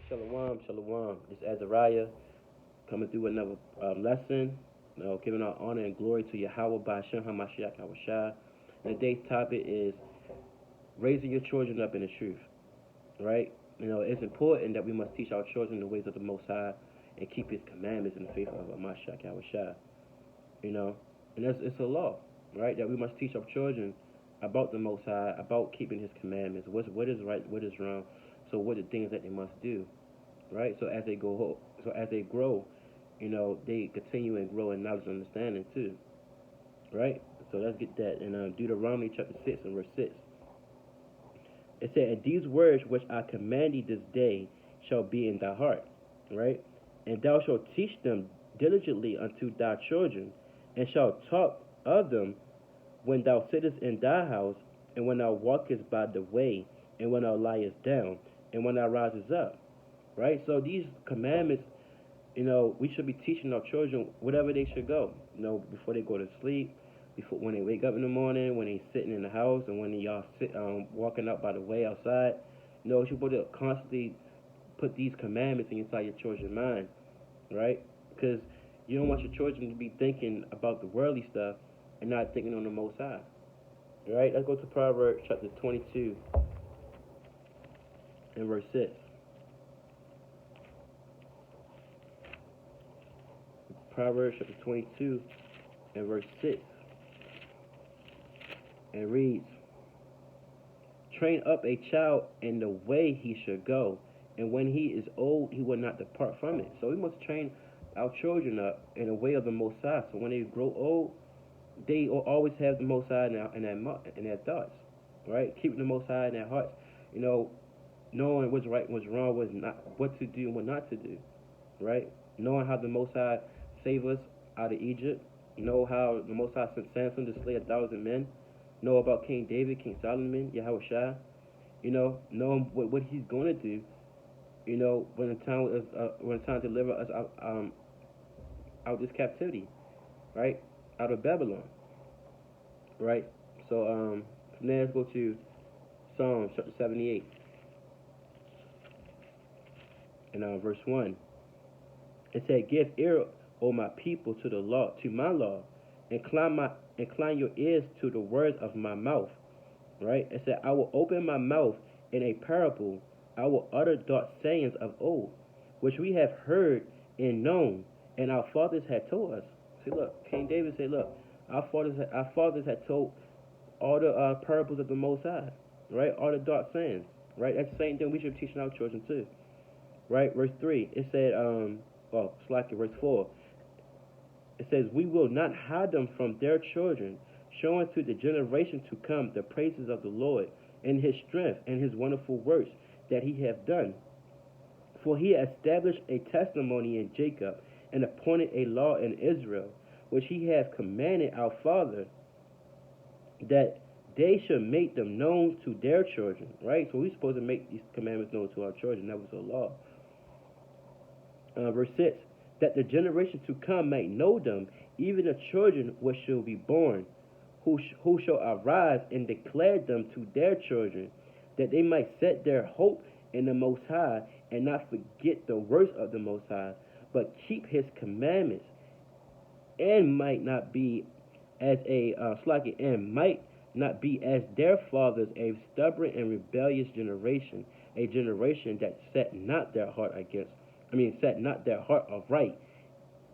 Shalom, shalom. This is Azariah coming through another lesson. Giving our honor and glory to Yahweh by Hashem HaMashiach Hawashai. And today's topic is raising your children up in the truth. Right? It's important that we must teach our children the ways of the Most High and keep His commandments in the faith of Mashiach Hawashai. And it's a law, right? That we must teach our children about the Most High, about keeping His commandments. What is right, what is wrong. So what are the things that they must do, right? So as they grow, they continue and grow in knowledge and understanding too, right? So let's get that in Deuteronomy chapter 6 and verse 6. It said, "And these words which I command thee this day shall be in thy heart," right? "And thou shalt teach them diligently unto thy children, and shalt talk of them when thou sittest in thy house, and when thou walkest by the way, and when thou liest down, and when thou risest up." Right? So these commandments, we should be teaching our children whatever they should go. Before they go to sleep, before when they wake up in the morning, when they sitting in the house, and when they all walking out by the way outside. You're supposed to constantly put these commandments inside your children's mind, right? Because you don't want your children to be thinking about the worldly stuff and not thinking on the Most High. Right? Let's go to Proverbs chapter 22 and verse 6. Proverbs chapter 22 and verse 6. And reads, "Train up a child in the way he should go, and when he is old, he will not depart from it." So we must train our children up in the way of the Most High. So when they grow old, they will always have the Most High in their thoughts, right? Keeping the Most High in their hearts, knowing what's right, what's wrong, what's not, what to do and what not to do, right? Knowing how the Most High saved us out of Egypt, know how the Most High sent Samson to slay 1,000 men, know about King David, King Solomon, Yahweh Shai, knowing what he's going to do, when the time to deliver us out this captivity, right, out of Babylon, right. So from there, let's go to Psalms chapter 78 and verse 1. It said, "Give ear, O my people, to the law, to my law, incline your ears to the words of my mouth." Right? It said, "I will open my mouth in a parable, I will utter dark sayings of old, which we have heard and known, and our fathers had told us." See, look, King David said, "Look, our fathers had told all the parables of the Most High, right? All the dark sayings, right? That's the same thing we should be teaching our children too, right?" Verse 3, it said, verse 4, it says, "We will not hide them from their children, showing to the generation to come the praises of the Lord, and His strength, and His wonderful works that He hath done. For He established a testimony in Jacob, and appointed a law in Israel, which He hath commanded our father, that they should make them known to their children." Right? So we're supposed to make these commandments known to our children. That was a law. Verse 6, "That the generation to come might know them, even the children which shall be born, who shall arise and declare them to their children, that they might set their hope in the Most High, and not forget the works of the Most High, but keep His commandments, and might not be as and might not be as their fathers, a stubborn and rebellious generation, a generation that set not their heart aright,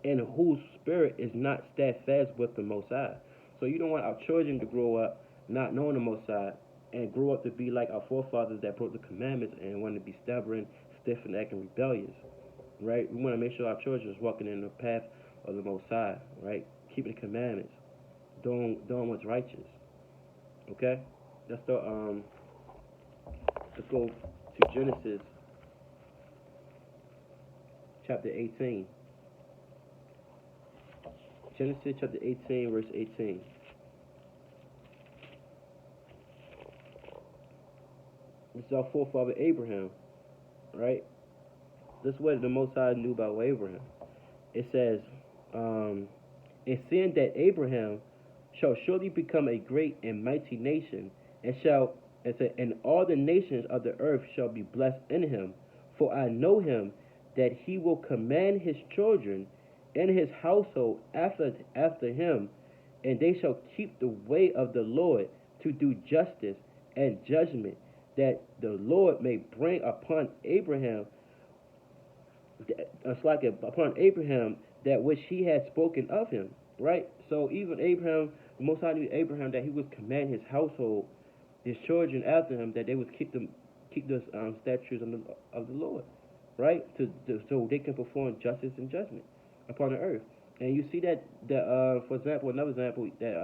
and whose spirit is not steadfast with the Most High." So you don't want our children to grow up not knowing the Most High, and grow up to be like our forefathers that broke the commandments and want to be stubborn, stiff-necked, and rebellious, right? We want to make sure our children is walking in the path of the Most High, right? Keeping the commandments, doing what's righteous. Okay, let's start. Let's go to Genesis chapter 18. Genesis chapter 18, verse 18. This is our forefather Abraham, right? This is what the Most High knew about Abraham. It says, "And seeing that Abraham shall surely become a great and mighty nation, and all the nations of the earth shall be blessed in him. For I know him, that he will command his children and his household after him, and they shall keep the way of the Lord to do justice and judgment, that the Lord may bring upon Abraham, upon Abraham that which he had spoken of him. Right. So even Abraham, the Most High knew Abraham that he would command his household, his children after him, that they would keep the statutes of the Lord, right? So they can perform justice and judgment upon the earth. And you see that for example, another example that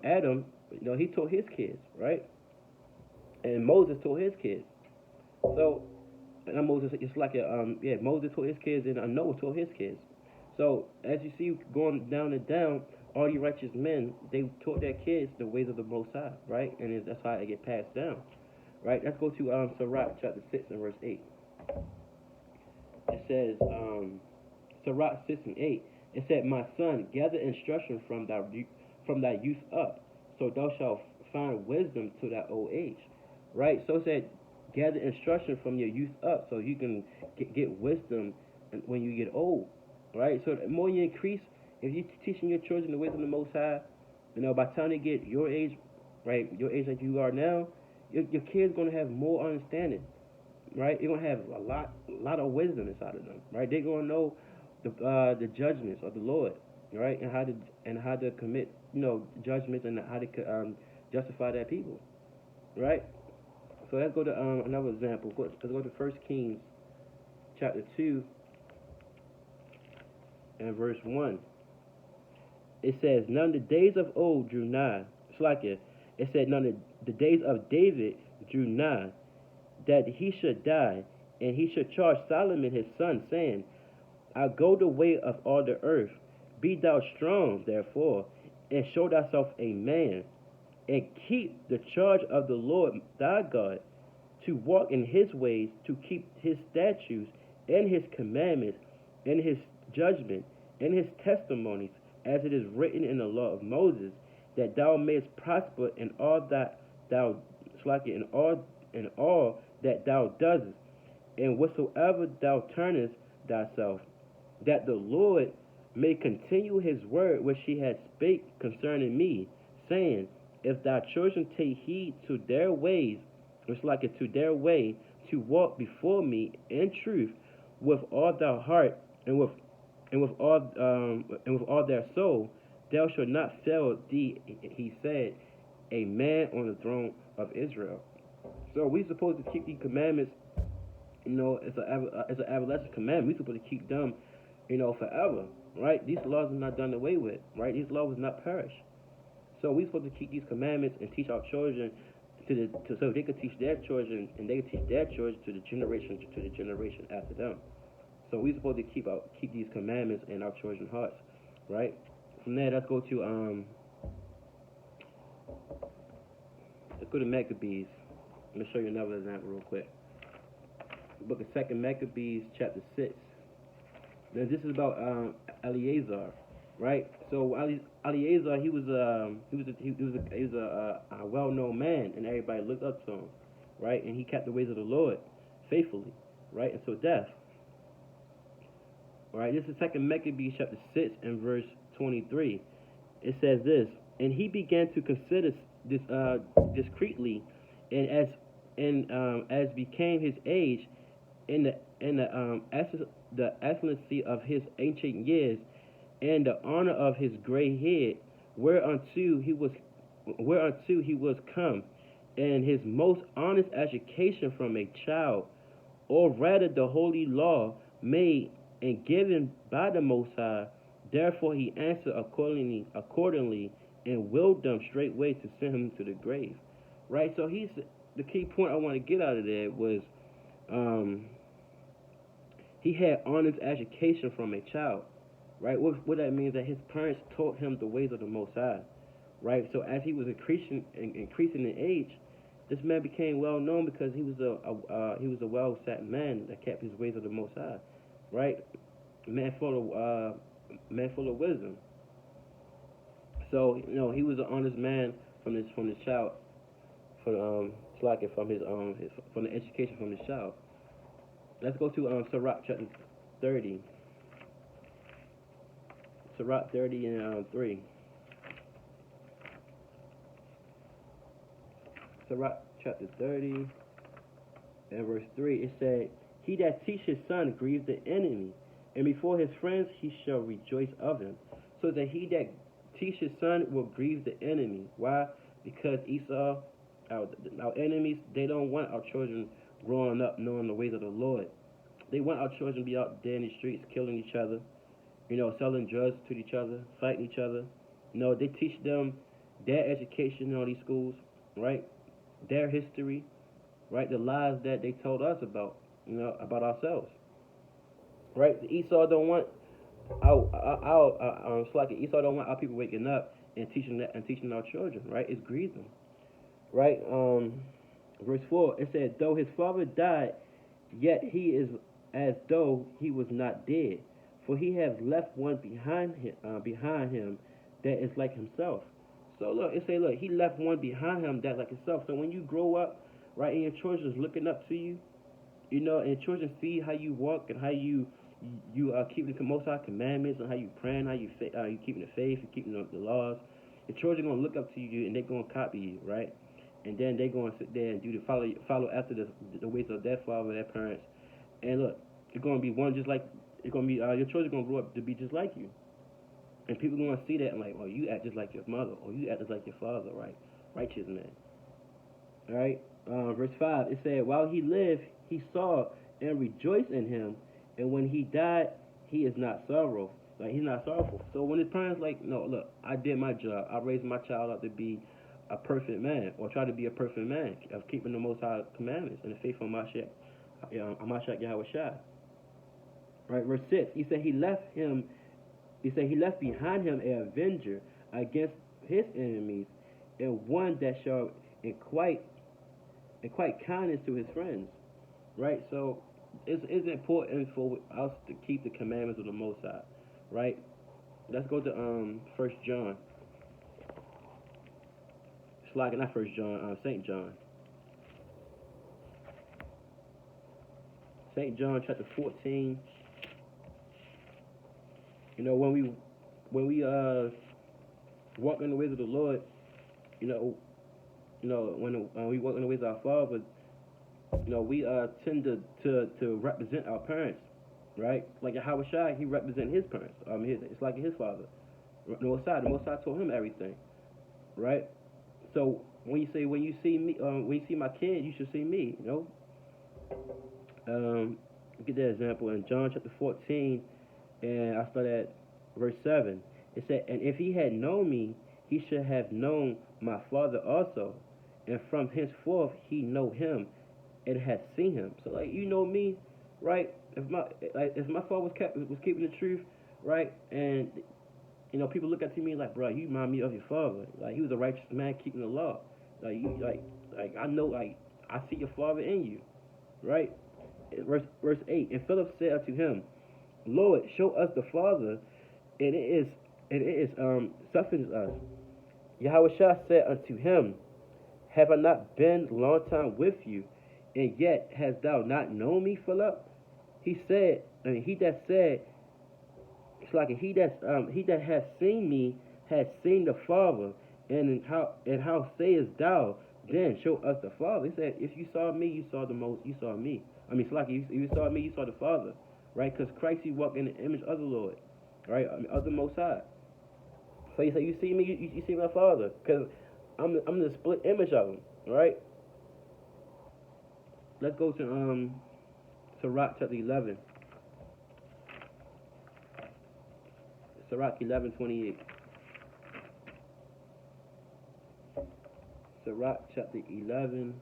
Adam, he taught his kids, right? And Moses taught his kids. So Moses, it's like Moses taught his kids, and Noah taught his kids. So as you see going down and down, all these righteous men, they taught their kids the ways of the Most High, right? And that's how it get passed down, right? Let's go to Sirach chapter 6 and verse 8. It says, Sirach 6 and 8. It said, "My son, gather instruction from thy youth up, so thou shalt find wisdom to thy old age." Right? So it said, gather instruction from your youth up, so you can get wisdom when you get old. Right? So the more you increase, if you're teaching your children the ways of the Most High, by the time they get your age, right, your age like you are now, your kids gonna have more understanding, right? They're gonna have a lot of wisdom inside of them, right? They're gonna know the judgments of the Lord, right, and how to commit, judgments, and how to justify their people, right? So let's go to another example. Let's go to 1 Kings chapter 2 and verse 1. It says, "None the days of old drew nigh." It's like it said, "None the days of David drew nigh, that he should die, and he should charge Solomon his son, saying, I go the way of all the earth. Be thou strong, therefore, and show thyself a man, and keep the charge of the Lord thy God, to walk in his ways, to keep his statutes and his commandments, and his judgment, and his testimonies, as it is written in the law of Moses, that thou mayest prosper in all that thou in all that thou doest, and whatsoever thou turnest thyself, that the Lord may continue his word which he had spake concerning me, saying, if thy children take heed to their ways, to their way, to walk before me in truth with all thy heart and with all their soul, thou shalt not fail thee, he said, a man on the throne of Israel. So we supposed to keep these commandments. It's an everlasting commandment. We supposed to keep them, forever, right? These laws are not done away with, right? These laws will not perish. So we supposed to keep these commandments and teach our children so they could teach their children, and they could teach their children to the generation after them. So we supposed to keep these commandments in our children's hearts, right? From there, let's go to Maccabees. Let me show you another example real quick. The book of 2 Maccabees, chapter 6. Now this is about Eleazar, right? So Eleazar, he was a well-known man, and everybody looked up to him, right? And he kept the ways of the Lord faithfully, right, until death. All right, this is 2 Maccabees chapter 6 and verse 23. It says this, and he began to consider this discreetly, and as became his age, in the excellency of his ancient years, and the honor of his gray head, whereunto he was come, and his most honest education from a child, or rather the holy law made and given by the Most High. Therefore he answered accordingly, and willed them straightway to send him to the grave. Right. So the key point I want to get out of there was, he had honest education from a child. Right. What that means, that his parents taught him the ways of the Most High. Right. So as he was increasing in age, this man became well known because he was a well set man that kept his ways of the Most High. Right. Man full of wisdom. So he was an honest man from his child, from the education from his child. Let's go to Sirach chapter 30. Sirach 30 and 3. Sirach chapter 30 and verse 3. It said, "He that teach his son grieves the enemy, and before his friends he shall rejoice of him." So that he that teach his son will grieve the enemy. Why? Because Esau, our enemies, they don't want our children growing up knowing the ways of the Lord. They want our children to be out there in the streets killing each other, selling drugs to each other, fighting each other. They teach them their education in all these schools, right? Their history, right? The lies that they told us about ourselves, right? Esau don't want it's like Esau don't want our people waking up and teaching our children, right? It's grieving, right? Verse 4, it said, "Though his father died, yet he is as though he was not dead, for he has left one behind him that is like himself." So look, look, he left one behind him that's like himself. So when you grow up, right, and your children is looking up to you, and children see how you walk and how you keep the Most High commandments and how you praying, how you keeping the faith, you keeping the laws. The children gonna look up to you and they're gonna copy you, right? And then they're gonna sit there and follow after the ways of their father, their parents. And look, it's gonna be one just like it's gonna be your children gonna grow up to be just like you. And people gonna see that and like, oh, you act just like your mother, or you act just like your father, right? Righteous man. All right. Verse 5, it said, "While he lived, he saw and rejoiced in him, and when he died, he is not sorrowful." Like, he's not sorrowful. So when his parents like, no, look, I did my job. I raised my child up to be a perfect man, or try to be a perfect man of keeping the Most High commandments and the faith of Mashiach Yahweh Shai. Right. Verse 6, he said he left behind him an avenger against his enemies, and one that shall inquite kindness to his friends, right? So it's important for us to keep the commandments of the Most High, right? Let's go to First John. It's like not First John, Saint John. Saint John chapter 14. When we walk in the ways of the Lord, when we walk in the ways of our Father, we tend to represent our parents, right? Like Yahweh Shai, he represent his parents. It's like his father. The Most High told him everything, right? So when you see me, when you see my kid, you should see me. Get that example in John chapter 14, and I start at verse 7. It said, "And if he had known me, he should have known my Father also, and from henceforth he know him and has seen him." So like me, right? If my father was keeping the truth, right, and people look at me like, bro, you remind me of your father. Like he was a righteous man keeping the law. Like you like I know I see your father in you, right? Verse 8, "And Philip said unto him, Lord, show us the Father, and it is sufficient us. Yahweh Shah said unto him, Have I not been long time with you, and yet hast thou not known me, Philip? He said, he that said, it's like he that has seen me has seen the Father, and how sayest thou, then show us the Father? He said, if you saw me, you saw you saw me. I mean, it's like if you saw me, you saw the Father, right? Because Christ, he walked in the image of the Lord, right? Of the Most High. So he said, you see me, you see my Father, because I'm the split image of him, right? Let's go to Sirach chapter 11. Sirach 11:28. Sirach chapter 11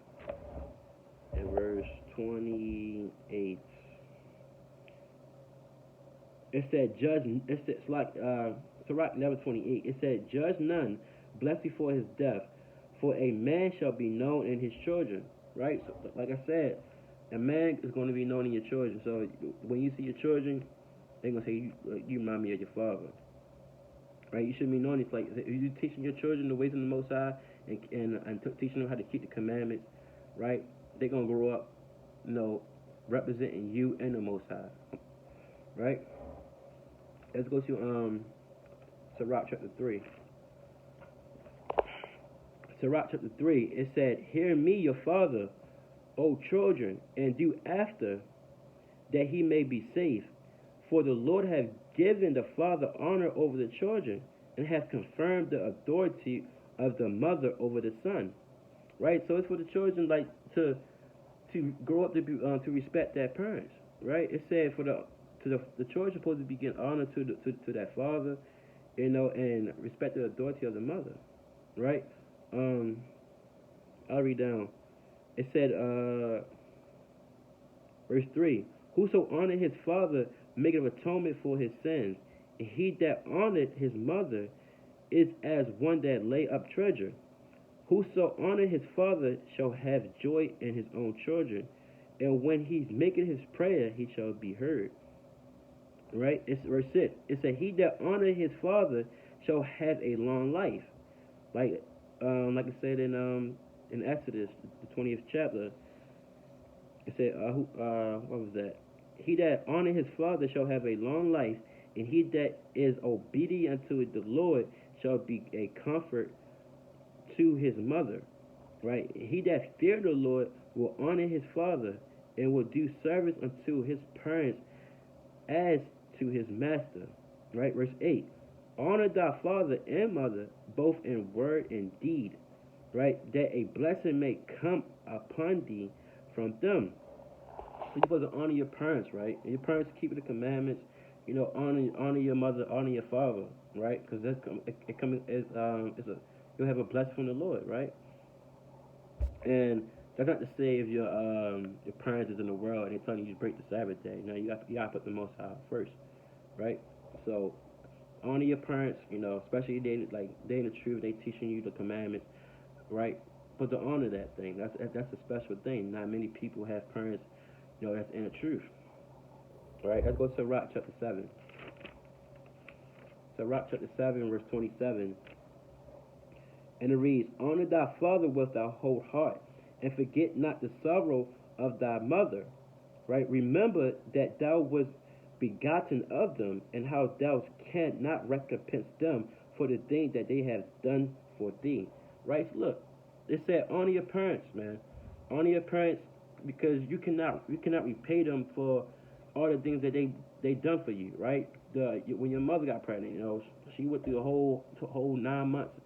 and verse 28. It said, it's like Sirach 11:28. It said, judge none, bless before his death, for a man shall be known in his children. Right? So, like I said, a man is going to be known in your children. So when you see your children, they're going to say, you remind me of your father. Right? You should be known. It's like if you're teaching your children the ways of the Most High and teaching them how to keep the commandments, right? They're going to grow up, representing you and the Most High, right? Let's go to Sirach chapter 3. Sirach chapter 3, it said, "Hear me, your father, O children, and do after, that he may be safe. For the Lord hath given the father honor over the children, and hath confirmed the authority of the mother over the son." Right? So it's for the children, like, to grow up to be, to respect their parents. Right? It said for the children supposed to be giving honor to that father, and respect the authority of the mother. Right? I'll read down. It said, verse 3, "Whoso honored his father maketh atonement for his sins, and he that honored his mother is as one that lay up treasure. Whoso honored his father shall have joy in his own children, and when he's making his prayer, he shall be heard." Right? It's verse 6. It said, "He that honored his father shall have a long life." Like I said in Exodus, the 20th chapter, it said, what was that? "He that honored his father shall have a long life, and he that is obedient unto the Lord shall be a comfort to his mother." Right? "He that fear the Lord will honor his father, and will do service unto his parents as to his master." Right? Verse 8, "Honor thy father and mother, both in word and deed, right, that a blessing may come upon thee from them." So you're supposed to honor your parents, right? And your parents keep the commandments. Honor your mother, honor your father, right? Because it comes as you'll have a blessing from the Lord, right? And that's not to say if your parents is in the world and they telling you to break the Sabbath day. You gotta put the Most High first, right? So honor your parents, especially they in the truth, they teaching you the commandments, right? But to honor that thing, that's a special thing. Not many people have parents, that's in the truth. Right? Let's go to Sirach chapter 7. Sirach chapter 7, verse 27. And it reads, "Honor thy father with thy whole heart, and forget not the sorrow of thy mother." Right? "Remember that thou wast begotten of them, and how thou canst not recompense them for the thing that they have done for thee." Right? So look, it said honor your parents, man. Honor your parents, because you cannot repay them for all the things that they done for you, right? When your mother got pregnant, she went through a whole 9 months,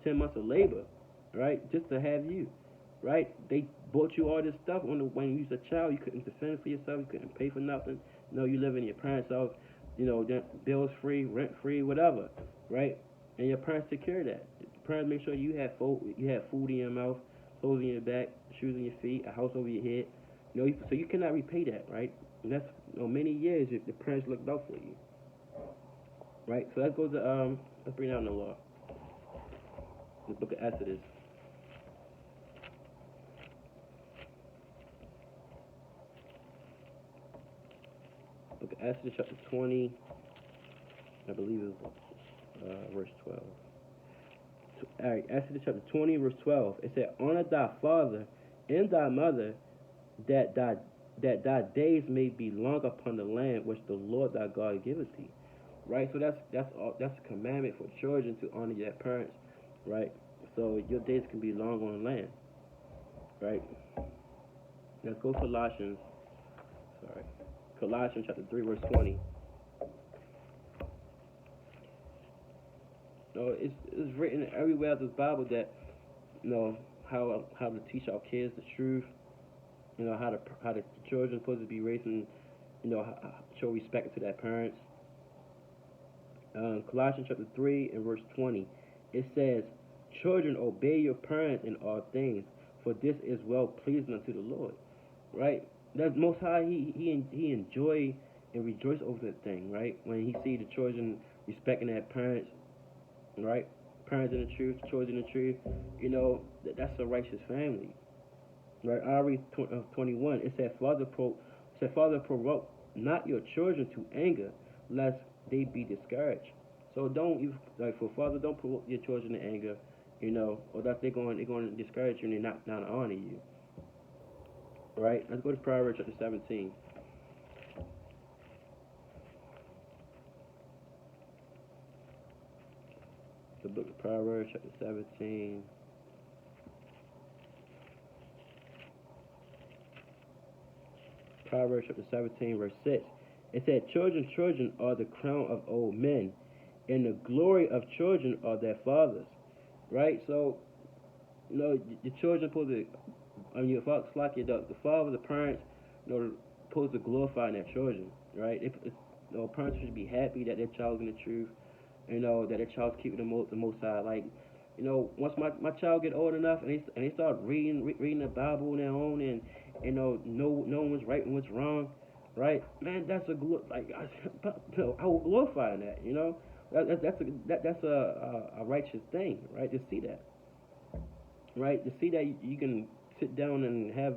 10 months of labor, right, just to have you, right? They bought you all this stuff when you was a child. You couldn't defend for yourself. You couldn't pay for nothing. You live in your parents' house, bills free, rent free, whatever, right? And your parents took care of that. Your parents make sure you have food in your mouth, clothes in your back, shoes on your feet, a house over your head. So you cannot repay that, right? And that's many years if the parents looked out for you, right? So let's go to let's bring down the law, the book of Exodus. Book of Exodus chapter 20, I believe it was verse 12. All right, Exodus chapter 20, verse 12. It said, "Honor thy father and thy mother, that thy days may be long upon the land which the Lord thy God giveth thee." Right? So that's a commandment for children to honor their parents, right? So your days can be long on the land, right? Let's go Colossians chapter 3, verse 20. It's written everywhere in this Bible that how to teach our kids the truth. How the children supposed to be raising, show respect to their parents. Colossians chapter 3 and verse 20, it says, "Children, obey your parents in all things, for this is well pleasing unto the Lord." Right? That's Most High. He enjoy and rejoice over that thing. Right? When he see the children respecting their parents. Right? Parents in the truth, children in the truth. That's a righteous family. Right? I read 21. It said, "Father, provoke not your children to anger, lest they be discouraged." So don't for father, don't provoke your children to anger, or that they're going to discourage you and not honor you. Right? Let's go to Proverbs chapter 17. The book of Proverbs chapter 17. Proverbs chapter 17, verse 6. It said, children, children are the crown of old men, and the glory of children are their fathers. Right? So, the children supposed to, your father, like the father, the parents, supposed to glorify their children. Right? Parents should be happy that their child's in the truth, that their child's keeping the most high. Like, once my child get old enough and they start reading the Bible on their own and knowing what's right and what's wrong, right? Man, that's I will glorify that. That's a righteous thing, right? To see that, right? To see that you can sit down and have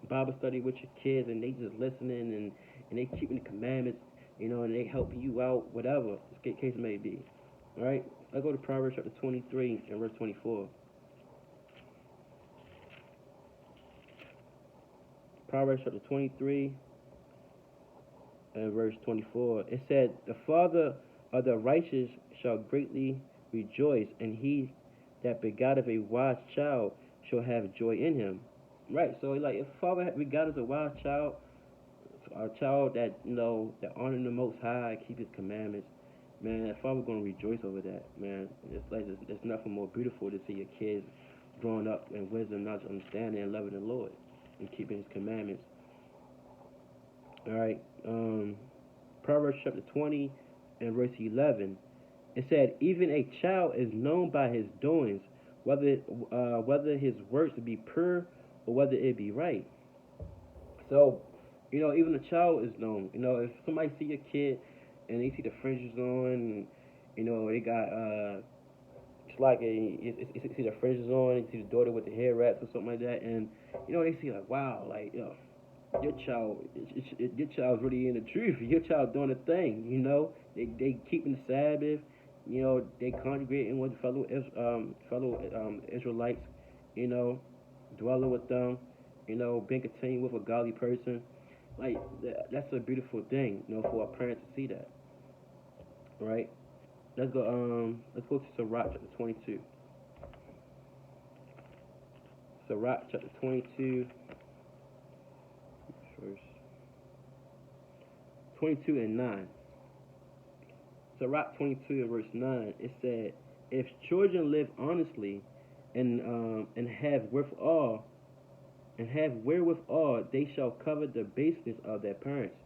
Bible study with your kids and they just listening and they keeping the commandments, and they helping you out, whatever the case may be, right? Let's go to Proverbs chapter 23 and verse 24. Proverbs chapter 23 and verse 24. It said, the father of the righteous shall greatly rejoice, and he that begotteth a wise child shall have joy in him. Right, so like if father begotteth a wise child, a child that that honor the Most High, keep His commandments, man, that father gonna rejoice over that, man. It's nothing more beautiful to see your kids growing up in wisdom, knowledge, understanding, and loving the Lord and keeping His commandments. All right, Proverbs chapter 20 and verse 11. It said, even a child is known by his doings, whether his works be pure or whether it be right. So, even a child is known. If somebody see a kid and they see the fringes on, and, they got it's like you see the fringes on, you see the daughter with the hair wraps or something like that, and they see like, wow, like your child's really in the truth. Your child doing the thing. They keeping the Sabbath. They congregating with fellow Israelites. Dwelling with them. Being contained with a godly person. Like that's a beautiful thing. For a parent to see that. Right. Let's go. Let's go to Sirach chapter 22. Sirach chapter 22. Verse 22 and 9. Sirach 22 and verse 9. It said, if children live honestly and have wherewithal, they shall cover the baseness of their parents.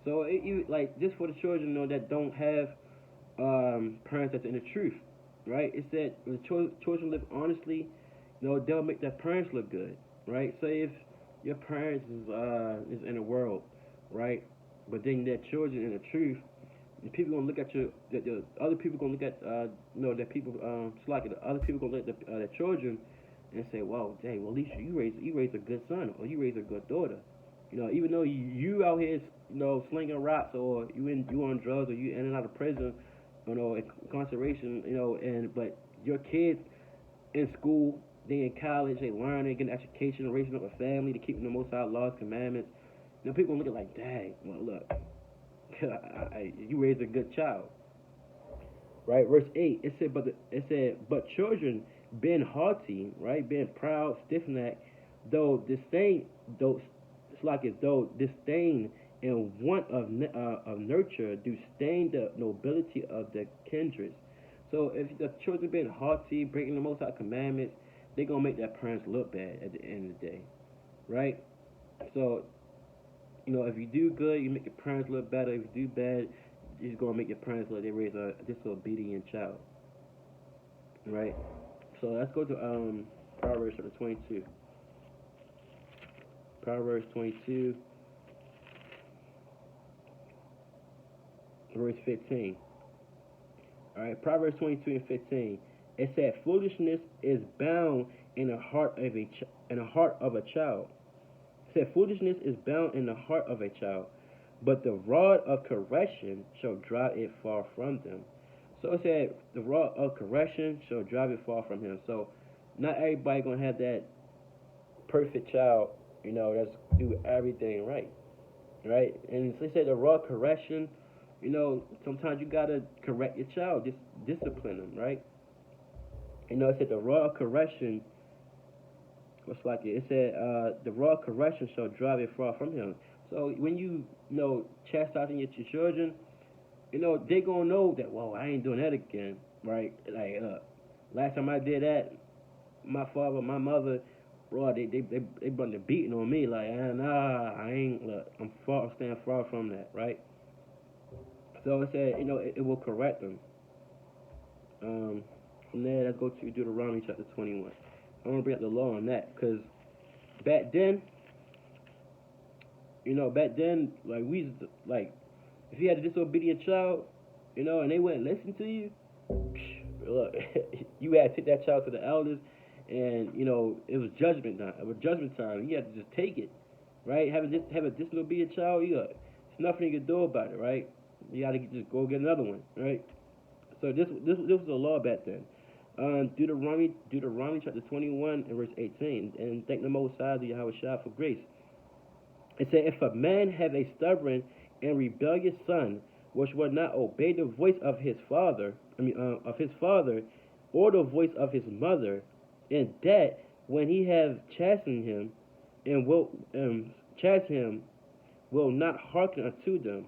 So like just for the children that don't have parents that's in the truth, right? It said if the children live honestly, they'll make their parents look good, right? Say if your parents is in the world, right, but then their children in the truth, the people gonna look at you. The other people gonna look at that people it's like the other people gonna look at the children and say, "Well, dang, well at least you raised a good son or you raised a good daughter." Even though you out here slinging rocks or you on drugs or you in and out of prison, incarceration, but your kids in school, they in college, they learning, getting education, raising up a family, to keeping the Most High laws, commandments. People gonna look at like, dang, well look. You raised a good child, right? Verse 8, but children being haughty, right, being proud, stiff-necked, though disdain and want of nurture do stain the nobility of the kindreds. So if the children being haughty, breaking the Most High commandments, they're gonna make their parents look bad at the end of the day, right? So if you do good, you make your parents look better. If you do bad, you're just gonna make your parents look they raise a disobedient child, right? So let's go to Proverbs chapter 22. Proverbs 22, verse 15. All right, Proverbs 22 and 15. It said, "Foolishness is bound in the heart of a child." It said, "Foolishness is bound in the heart of a child, but the rod of correction shall drive it far from them." So it said, the rod of correction shall drive it far from him. So not everybody gonna have that perfect child, that's do everything right, right? And they said the raw correction, sometimes you gotta correct your child, just discipline them, right? It said the raw correction was like it said, the raw correction shall drive it far from him. So when chastising your children, they gonna know that, whoa, I ain't doing that again, right? Like, last time I did that, my father, my mother, bro, they brought the beating on me. Like, nah, I ain't. Look, I'm staying far from that, right? So it said, it will correct them. Um, from there, let's go to Deuteronomy chapter 21. I want to bring up the law on that because back then, like we used to, like, if you had a disobedient child, and they wouldn't listen to you, look, you had to take that child to the elders, and it was judgment time. It was judgment time. You had to just take it, right? Have a disobedient child, there's nothing you can do about it, right? You got to just go get another one, right? So this was a law back then. Deuteronomy chapter 21 and verse 18, and thank the Most High, the Yahweh Shah, for grace. It said, if a man have a stubborn and rebellious son, which will not obey the voice of his father, or the voice of his mother, and that when he have chastened him, and will chasten him, will not hearken unto them,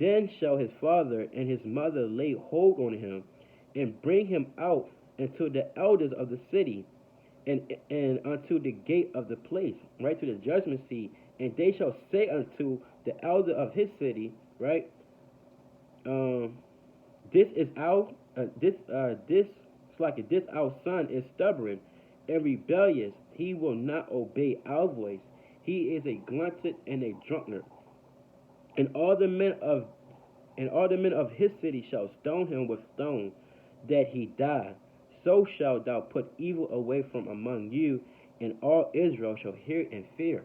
then shall his father and his mother lay hold on him, and bring him out unto the elders of the city, and unto the gate of the place, right, to the judgment seat, and they shall say unto the elder of his city, right, this is our this our son is stubborn and rebellious. He will not obey our voice. He is a glutton and a drunkard. And all the men of his city shall stone him with stones, that he die. So shalt thou put evil away from among you, and all Israel shall hear and fear.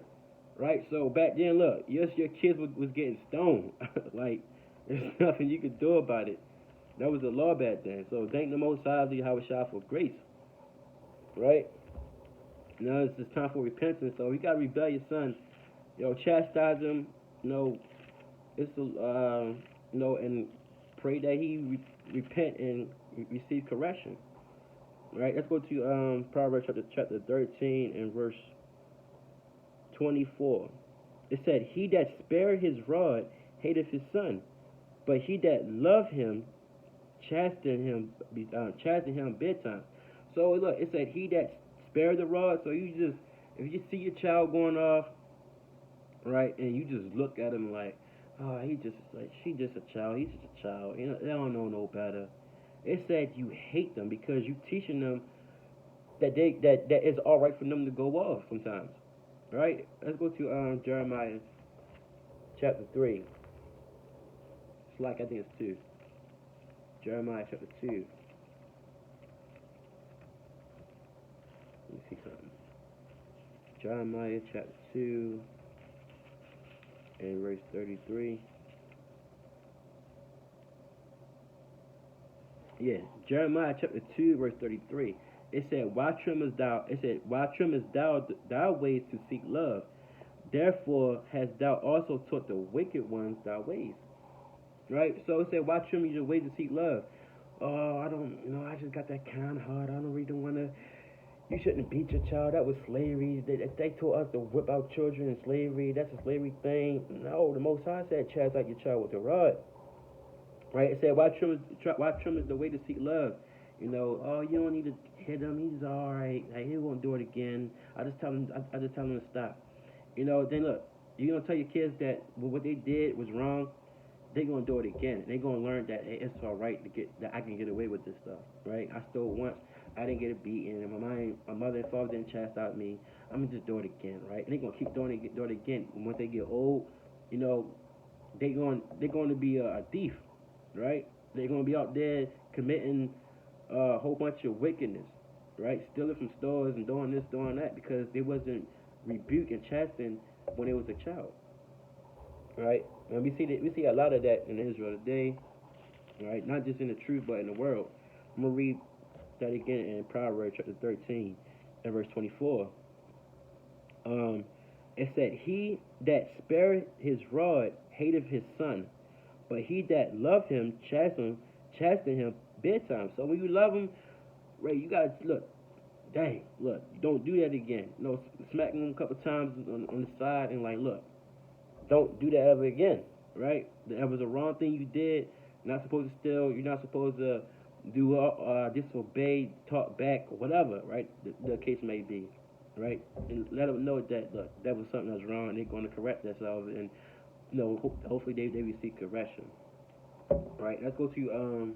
Right? So back then, look, yes, your kids was getting stoned. Like, there's nothing you could do about it. That was the law back then. So thank the Most High, Yahweh Shah, for grace. Right? Now it's just time for repentance. So we got to rebel your son. Chastise him. It's and pray that he repent and receive correction. Right? Let's go to Proverbs chapter 13 and verse 24. It said, he that spare his rod hateth his son, but he that love him chasten him bedtime. So look, it said he that spare the rod. So if you see your child going off, right, and you just look at him like, oh, she just a child, he's just a child, they don't know no better. It said you hate them because you teaching them that it's all right for them to go off sometimes. Right? Let's go to Jeremiah chapter 3. I think it's 2. Jeremiah chapter 2. Let me see something. Jeremiah chapter 2 and verse 33. Yeah, Jeremiah chapter 2 verse 33. It said, why trimmest thou thy ways to seek love? Therefore hast thou also taught the wicked ones thy ways. Right? So it said, why trim your ways to seek love? Oh, I just got that kind of heart. I don't really want to. You shouldn't beat your child. That was slavery. They taught us to whip our children in slavery. That's a slavery thing. No, the Most High said, chastise your child with a rod. Right? It said, why trim is the way to seek love? Oh, you don't need to hit him. He's all right. Like, he won't do it again. I just tell him to stop. Then look, you're gonna tell your kids that what they did was wrong. They're gonna do it again. They're gonna learn that it's all right that I can get away with this stuff. Right? I stole once. I didn't get a beating, and my mother and father didn't chastise me. I'm gonna just do it again, right? And they're gonna keep doing it again. And once they get old, they're going to be a thief, right? They're going to be out there committing a whole bunch of wickedness, right? Stealing from stores and doing this, doing that, because they wasn't rebuked and chastened when they was a child, right? And we see a lot of that in Israel today, right? Not just in the truth, but in the world. I'm gonna read that again in Proverbs chapter 13 and verse 24. It said, "He that spared his rod hated his son, but he that loved him chasten him bedtime." So when you love him, right, you gotta look. Dang, look, don't do that again. Smack him a couple times on the side and like, look, don't do that ever again, right? That was a wrong thing you did. You're not supposed to steal. You're not supposed to do disobey, talk back, or whatever, right? The case may be, right? And let them know that look, that was something that's wrong, and they're going to correct themselves, and hopefully they receive correction, right? Let's go to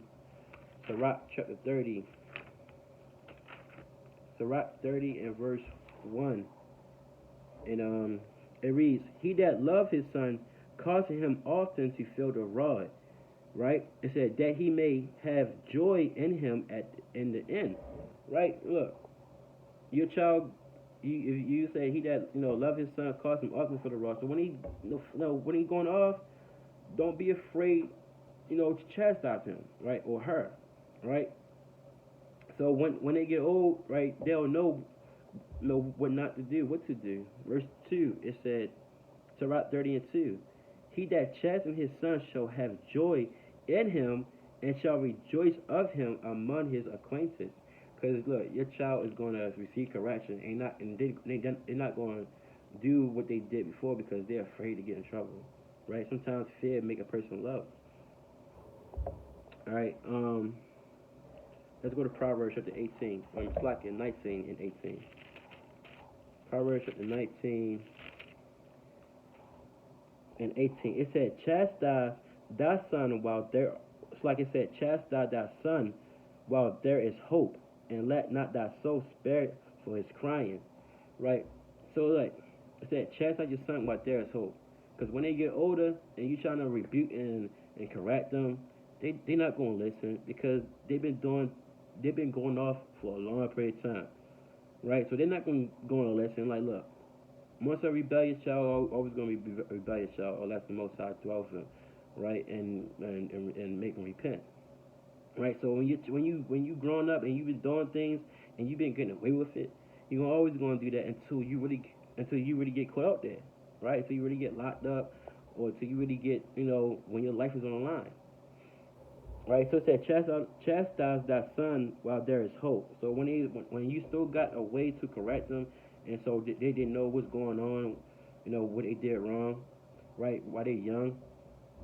Sirach chapter 30. Sirach 30 and verse 1, and it reads, "He that loved his son causing him often to feel the rod," right? It said that he may have joy in him in the end, right? Look, your child, you say he that love his son cause him often for the rod. So when when he going off, don't be afraid, to chastise him, right, or her, right? So when they get old, right, they'll know what not to do, what to do. Verse 2, it said, Sirach 30 and 2, "He that chastens his son shall have joy in him, and shall rejoice of him among his acquaintance." Because look, your child is going to receive correction, and they're not going to do what they did before because they're afraid to get in trouble, right? Sometimes fear make a person love. All right, let's go to Proverbs chapter 18. It's like 19 and 18. Proverbs chapter 19 and 18. It said, "Chastise thy son while there." It's like it said, "Chastise thy son while there is hope, and let not thy soul spare for his crying." Right. So like it said, chastise your son while there is hope, because when they get older and you trying to rebuke and correct them, they're not going to listen because they've been going off for a long period of time. Right. So they're not going to listen. Like, look, once a rebellious child, always going to be a rebellious child, or that's the Most High dwells in, right, and make them repent, right. So when you growing up and you've been doing things and you've been getting away with it, you're always going to do that until you really get caught out there, right? Until you really get locked up, or until you really get when your life is on the line, right? So it said, chastise thy son while there is hope. So when you still got a way to correct them, and so they didn't know what's going on, what they did wrong, right? While they're young.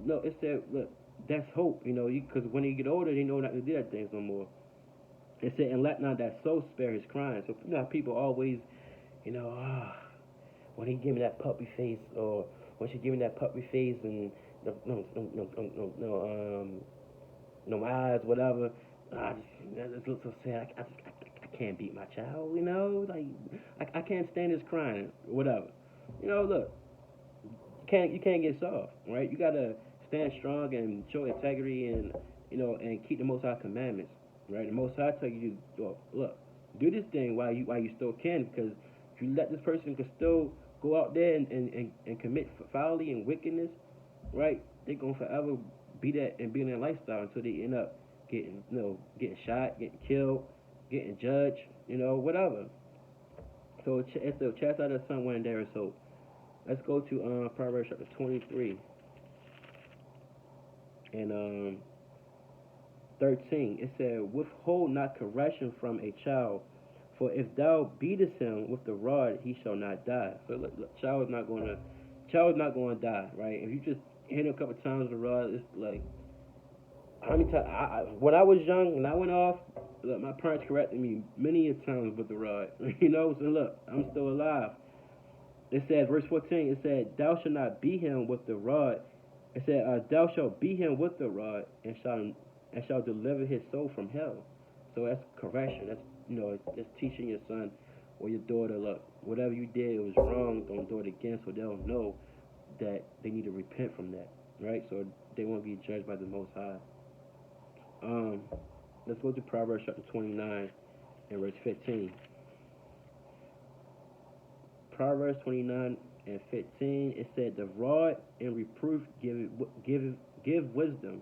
No, it said, look, that's hope, because when they get older, they know not to do that things no more. It said, "And let not that soul spare his crying." So how people always, you know, ah, when he give me that puppy face, or when she give me that puppy face, and my eyes, whatever. It looks so sad. I can't beat my child, like I can't stand his crying, whatever. Look, you can't get soft, right? You gotta stand strong and show integrity, and keep the Most High commandments, right? The Most High tell you, look, do this thing while you still can, because if you let this person can still go out there and commit folly and wickedness, right? They're gonna forever be that and be in that lifestyle until they end up getting shot, getting killed, getting judged, whatever. So it's the chastise the son when there is hope. Let's go to Proverbs chapter 23 and 13. It said, "Withhold not correction from a child, for if thou beatest him with the rod, he shall not die." So look, child is not going to die, right? If you just hit him a couple times with the rod, it's like, how many times? When I was young and I went off, look, my parents corrected me many a times with the rod. So look, I'm still alive. It said, verse 14, it said, "Thou shalt not beat him with the rod." It said, "Thou shalt beat him with the rod, and shall deliver his soul from hell." So that's correction. That's just teaching your son or your daughter, look, whatever you did, it was wrong. Don't do it again, so they'll know that they need to repent from that, right? So they won't be judged by the Most High. Let's go to Proverbs chapter 29 and verse 15. Proverbs 29 and 15, it said, "The rod and reproof give wisdom,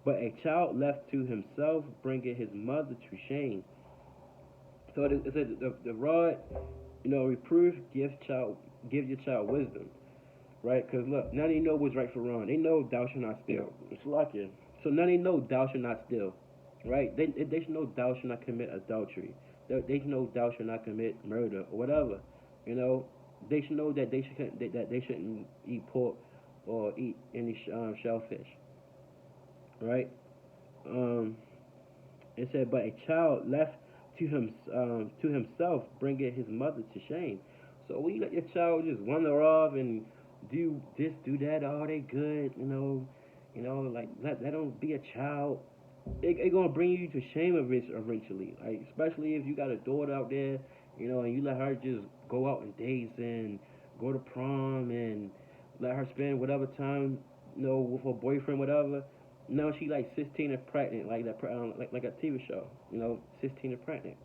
but a child left to himself bringeth his mother to shame." So it said the rod, reproof gives child give your child wisdom, right? Because look, now they know what's right for wrong. They know thou shalt not steal. It's like it. So now they know thou shalt not steal, right? They should know thou shalt not commit adultery. They should know thou shalt not commit murder or whatever. You know, they should know that that they shouldn't eat pork or eat any shellfish, right? Um, it said, but a child left to himself bringeth his mother to shame. So when you let your child just wander off and do this, do that, oh they good, like let them be a child. It gonna bring you to shame eventually. Like especially if you got a daughter out there, and you let her just go out and dates and go to prom and let her spend whatever time, with her boyfriend, whatever. Now she like 16 and pregnant, like that, like a TV show. 16 and pregnant,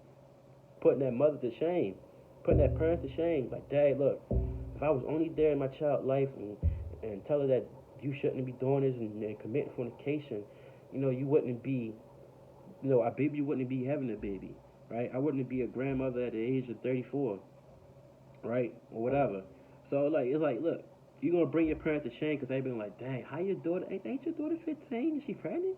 putting that mother to shame, putting that parent to shame. Like, Dad, look, if I was only there in my child's life and tell her that you shouldn't be doing this and committing fornication, you wouldn't be, our baby wouldn't be having a baby, right? I wouldn't be a grandmother at the age of 34, right, or whatever. So like, it's like, look, you're gonna bring your parents to shame because they've been like, dang, how your daughter? Ain't your daughter 15? Is she pregnant?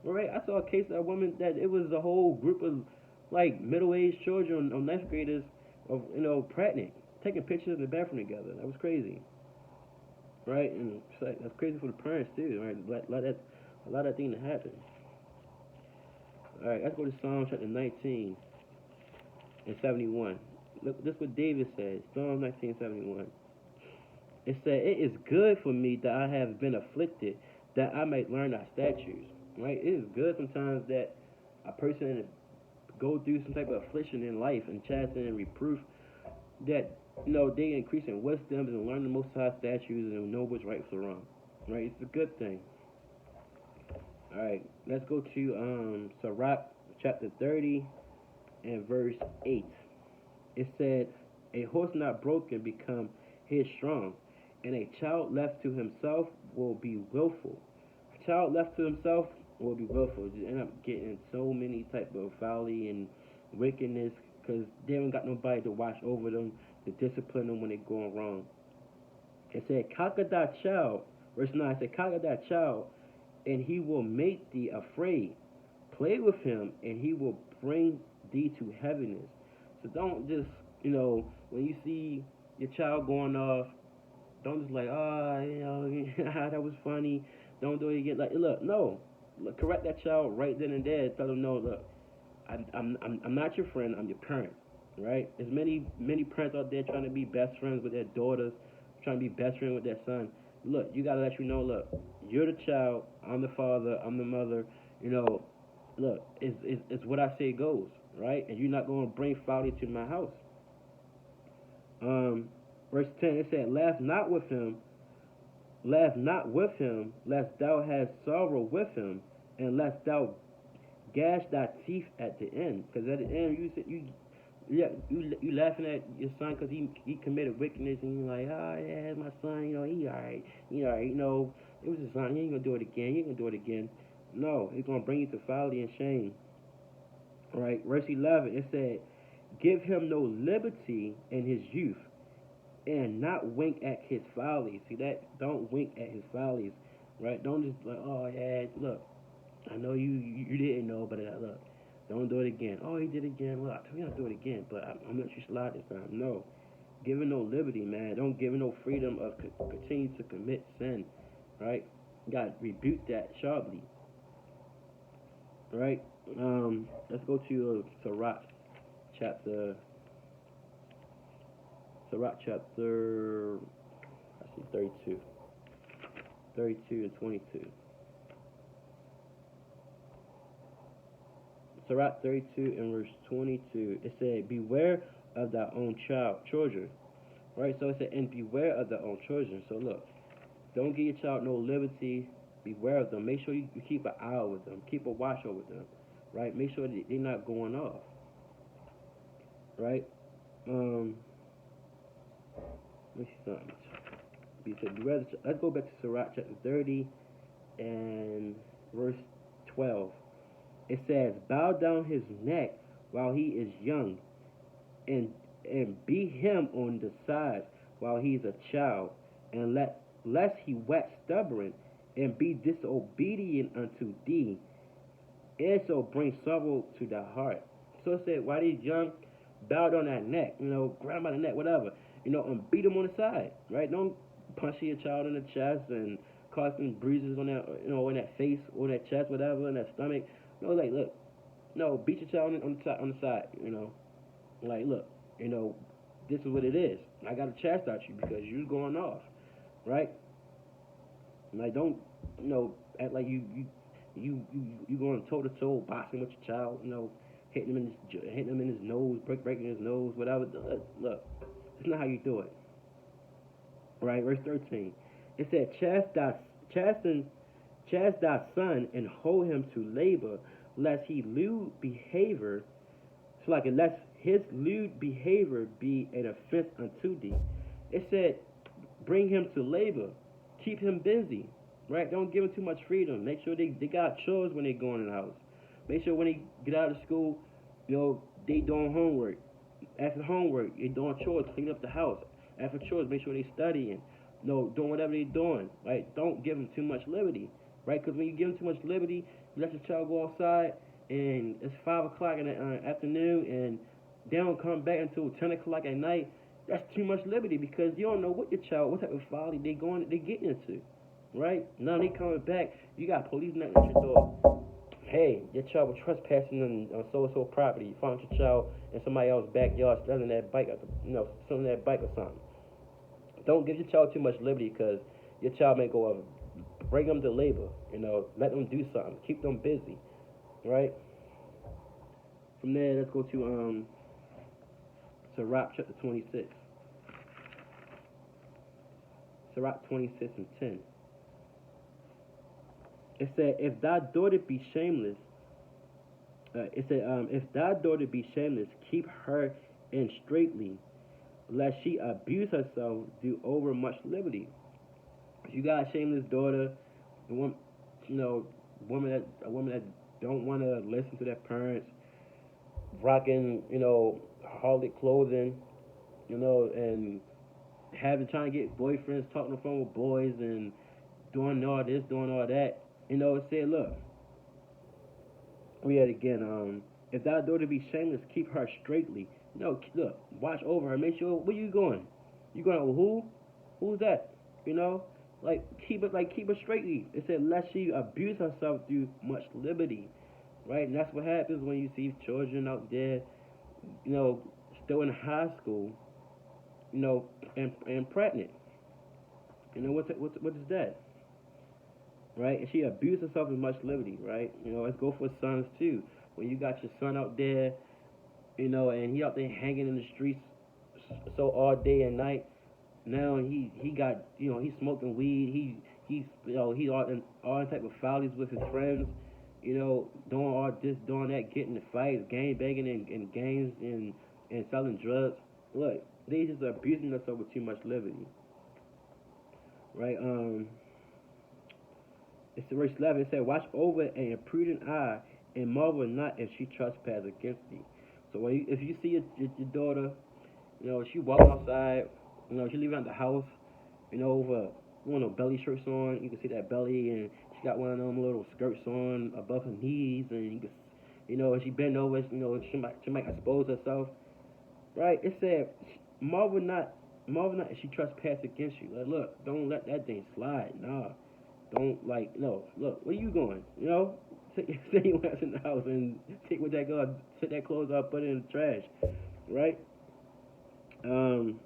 All right, I saw a case of a woman that it was a whole group of like middle-aged children or ninth graders of pregnant, taking pictures in the bathroom together. That was crazy, right? And it's like, that's crazy for the parents too, right? Let that thing to happen. All right, let's go to Psalm chapter 19 and 71. Look, this is what David says. Psalm 19:71. It said, "It is good for me that I have been afflicted, that I may learn thy statutes." Right? It is good sometimes that a person go through some type of affliction in life and chastening and reproof, that they increase in wisdom and learn the Most High statutes and know what's right for wrong. Right? It's a good thing. All right, let's go to Sirach chapter 30 and verse 8. It said, "A horse not broken become headstrong, and a child left to himself will be willful." A child left to himself will be willful. Just end up getting so many type of folly and wickedness because they haven't got nobody to watch over them, to discipline them when they're going wrong. It said, "Conquer thy child." Verse 9 said, "Conquer thy child, and he will make thee afraid. Play with him, and he will bring thee to heaviness." So don't just, when you see your child going off, don't just like, that was funny. Don't do it again. Like, look, no, look, correct that child right then and there. Tell them, no, look, I'm not your friend. I'm your parent, right? There's many parents out there trying to be best friends with their daughters, trying to be best friend with their son. Look, you gotta let you know, look, you're the child. I'm the father. I'm the mother. Look, it's what I say goes, right? And you're not gonna bring folly to my house. Verse 10, it said, laugh not with him, lest thou have sorrow with him, and lest thou gash thy teeth at the end." Because at the end, you laughing at your son because he committed wickedness, and you're like, "Oh yeah, my son, he alright, alright, it was his son, he ain't gonna do it again, he ain't gonna do it again." No, it's gonna bring you to folly and shame. Right, verse 11, it said, "Give him no liberty in his youth, and not wink at his follies." See that? Don't wink at his follies, right? Don't just like, "Oh yeah, look, I know you didn't know, but look, don't do it again." "Oh, he did it again. Well, I told you not to do it again, but I'm gonna let you slide this time." No, give him no liberty, man. Don't give him no freedom of continue to commit sin, right? You gotta rebuke that sharply, right? Let's go to chapter Sirach chapter, I see 32 and 22. Sirach 32 and verse 22. It said, "Beware of thy own children." Right? So it said, "And beware of thy own children." So look, don't give your child no liberty. Beware of them. Make sure you keep an eye over them. Keep a watch over them. Right? Make sure that they're not going off. Right? Let me see something. Let's go back to Sirach chapter 30 and verse 12. It says, "Bow down his neck while he is young, and beat him on the sides while he is a child, and lest he wax stubborn and be disobedient unto thee, and so bring sorrow to the heart. So it said, while he's young, bow down that neck, grab him by the neck, whatever, and beat him on the side, right? Don't punch your child in the chest and cause some bruises on that, on that face or that chest, whatever, in that stomach. Like, look, no, beat your child on the side, like, look, this is what it is. I gotta chastise you because you're going off, right? Like, don't, act like you going toe to toe boxing with your child, hitting him in his nose, breaking his nose, whatever. Look, that's not how you do it, right? Verse 13, it said, chastise thy son and hold him to labor, lest he lewd behavior. So like, lest his lewd behavior be an offense unto thee. It said, bring him to labor, keep him busy, right? Don't give him too much freedom. Make sure they got chores when they go in the house. Make sure when they get out of school, they doing homework. After homework, they doing chores, clean up the house. After chores, make sure they studying, doing whatever they doing, right? Don't give them too much liberty, right? Because when you give them too much liberty, you let your child go outside, and it's 5 o'clock in the afternoon, and they don't come back until 10 o'clock at night. That's too much liberty, because you don't know what type of folly they getting into, right? Now they coming back, you got police knocking at your door. Hey, your child was trespassing on so-and-so property. You found your child in somebody else's backyard stealing that bike, stealing that bike or something. Don't give your child too much liberty, because your child may go up. Bring them to labor, let them do something. Keep them busy, right? From there, let's go to Sirach chapter 26. Sirach 26 and 10. It said, if thy daughter be shameless, if thy daughter be shameless, keep her in straitly, lest she abuse herself, do over much liberty. If you got a shameless daughter, a woman that don't want to listen to their parents, rocking, harlot clothing, and trying to get boyfriends, talking on the phone with boys, and doing all this, doing all that. It said, look, read it again. If thy daughter be shameless, keep her straitly. Look, watch over her. Make sure, where you going? You going with who? Who's that? Keep her straightly. It said, lest she abuse herself through much liberty, right? And that's what happens when you see children out there, still in high school, and pregnant. What is that? Right? And she abused herself with much liberty, right? Let's go for sons too. When you got your son out there, and he out there hanging in the streets so all day and night. Now he got, he's smoking weed. He's all type of follies with his friends. Doing all this, doing that, getting in fights, gang banging and gangs and selling drugs. Look, they just abusing themselves with too much liberty, right? It's verse 11. It said, watch over an imprudent eye, and marvel not if she trespass against thee. So if you see your daughter, she walking outside, she leaving out the house, with belly shirts on, you can see that belly, and she got one of them little skirts on above her knees, and you can, and she bend over, she might expose herself, right? It said, marvel not if she trespass against you. Like, look, don't let that thing slide. Nah. Don't, look, where you going? Stay your ass in the house and take what that girl, set that clothes up, put it in the trash, right? Don't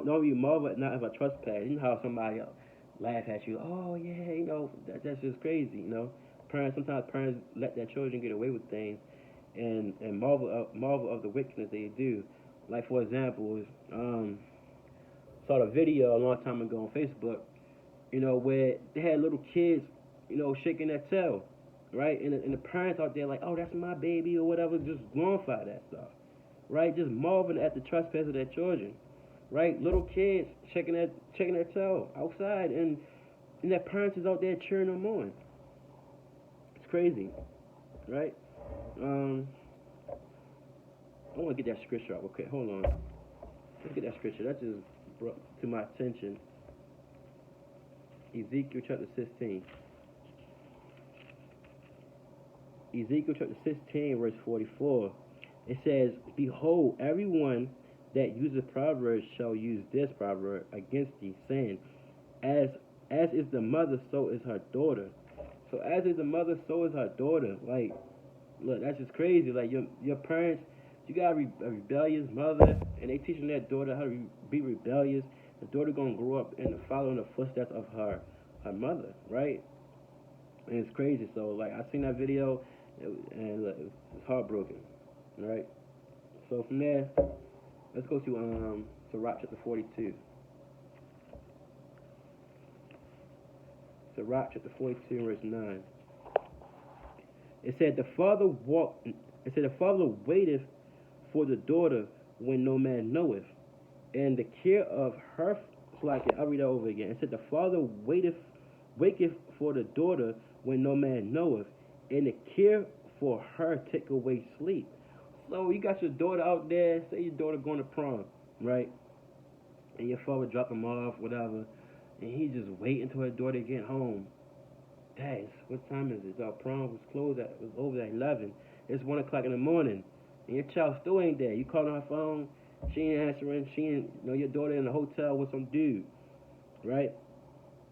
be marvel not if I trespass. You know how somebody laugh at you, oh yeah, that's just crazy, Sometimes parents let their children get away with things, and marvel of the wickedness they do. Like, for example, saw the video a long time ago on Facebook, where they had little kids, shaking their tail, right? And the parents out there like, oh, that's my baby or whatever, just glorify that stuff, right? Just marveling at the trespass of their children, right? Little kids shaking their tail outside, and their parents is out there cheering them on. It's crazy, right? I want to get that scripture out. Okay, hold on. Let's get that scripture. That just brought to my attention. Ezekiel chapter 16. Ezekiel chapter 16, verse 44. It says, "Behold, everyone that uses proverbs shall use this proverb against thee, saying, As as is the mother, so is her daughter." So as is the mother, so is her daughter. Like, look, that's just crazy. Like your parents, you got a rebellious mother, and they teaching their daughter how to be rebellious. The daughter gonna grow up and follow in the footsteps of her mother, right? And it's crazy. So like I seen that video, and look, it's heartbroken, right? So from there, let's go to Sirach chapter 42. Sirach chapter 42 verse 9. It said the father walked. It said the father waiteth for the daughter when no man knoweth, and the care of her. Like I'll read that over again. It said the father waketh for the daughter when no man knoweth, and the care for her take away sleep. So you got your daughter out there. Say your daughter going to prom, right? And your father drop him off, whatever, and he just waiting until her daughter get home. Dang, what time is it? Our prom was over at 11. It's 1 o'clock in the morning, and your child still ain't there. You calling her phone, she ain't answering. She ain't, your daughter in the hotel with some dude, right?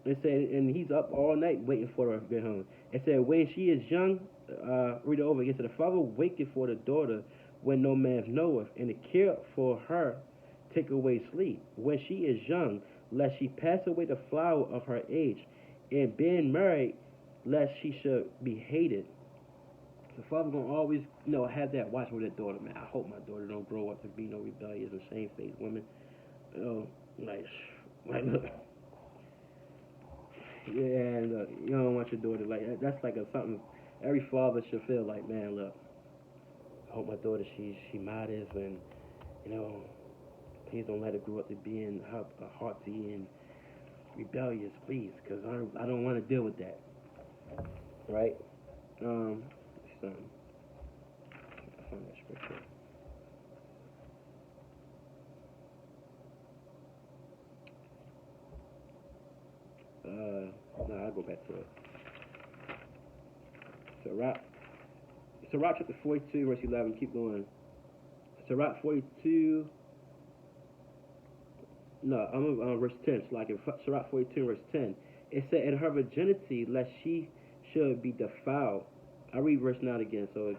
It said, and he's up all night waiting for her to get home. It said, when she is young, read it over again. It said, the father waketh for the daughter when no man knoweth, and the care for her take away sleep. When she is young, lest she pass away the flower of her age, and being married, lest she should be hated. The father gonna always, have that watch with that daughter, man. I hope my daughter don't grow up to be no rebellious and shamefaced woman. Like look, yeah, and look, you don't want your daughter like that. That's like something every father should feel like, man. Look, I hope my daughter she modest and please don't let her grow up to being haughty and rebellious, please, because I don't want to deal with that, right? So I found that scripture. No, I'll go back to it. Sirach chapter 42, verse 11. Keep going. Sirach 42. No, I'm on verse 10. So like in Sirach 42, verse 10. It said, in her virginity, lest she should be defiled. I'll read verse 9 again, so